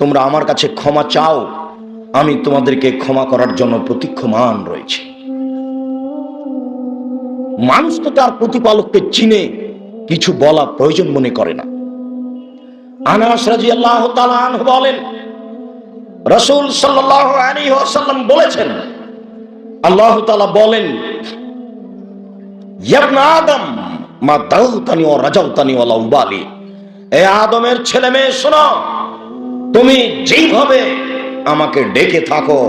তোমরা আমার কাছে ক্ষমা চাও, আমি তোমাদেরকে ক্ষমা করার জন্য প্রতীক্ষমান রয়েছে। মানুষ তো তার প্রতিপালককে চিনে কিছু বলা প্রয়োজন মনে করে না। আনাস রাদিয়াল্লাহু তাআলা আনহু বলেন, রাসূল সাল্লাল্লাহু আলাইহি ওয়াসাল্লাম বলেছেন, আল্লাহ তাআলা বলেন, ইয়া ইবনে আদম মা দাউতানি ওয়া রাজাউতানি ওয়ালা উবালি। এ আদমের ছেলে মেয়ে শোনো, তুমি যেইভাবে আমাকে ডেকে থাকো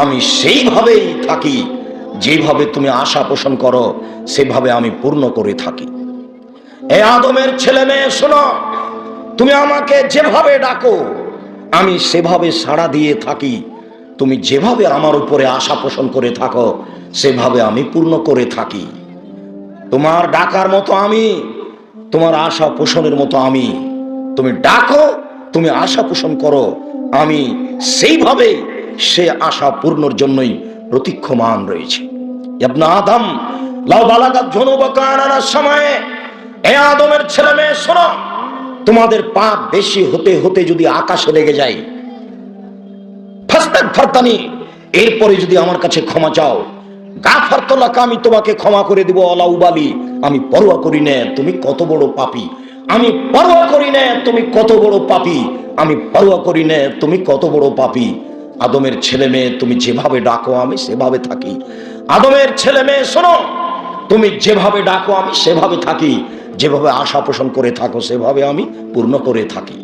আমি সেইভাবেই থাকি, যেভাবে তুমি আশা পোষণ করো সেভাবে আমি পূর্ণ করে থাকি। এ আদমের ছেলে মেয়ে শোনো, তুমি আমাকে যেভাবে ডাকো আমি সেভাবে সাড়া দিয়ে থাকি, তুমি যেভাবে আমার উপরে আশা পোষণ করে থাকো সেভাবে আমি পূর্ণ করে থাকি। তোমার ডাকার মতো আমি, তোমার আশা পোষণের মতো আমি। তুমি ডাকো, তুমি আশা পোষণ করো, আমি সেইভাবে সে আশা পূর্ণর জন্যই প্রতীক্ষমান রয়েছে। ইবনে আদম লাউ বালাগাত যুনুবুকা আনার সময়ে, এ আদমের ছেলে মেয়ে শোনো, তোমাদের পাপ বেশি হতে হতে যদি আকাশে লেগে যায়, ফাস্তাগফিরতানি, এরপরে যদি আমার কাছে ক্ষমা চাও, গাফারতু লাকা, আমি তোমাকে ক্ষমা করে দিব, ওয়ালা উবালি, আমি পরোয়া করি না তুমি কত বড় পাপী, আমি পরোয়া করি না তুমি কত বড় পাপী, আমি পরোয়া করি না তুমি কত বড় পাপী। আদমের ছেলে মেয়ে তুমি যেভাবে ডাকো আমি সেভাবে থাকি। আদমের ছেলে মেয়ে শোনো, তুমি যেভাবে ডাকো আমি সেভাবে থাকি, যেভাবে আশা পোষণ করে থাকো সেভাবে আমি পূর্ণ করে থাকি।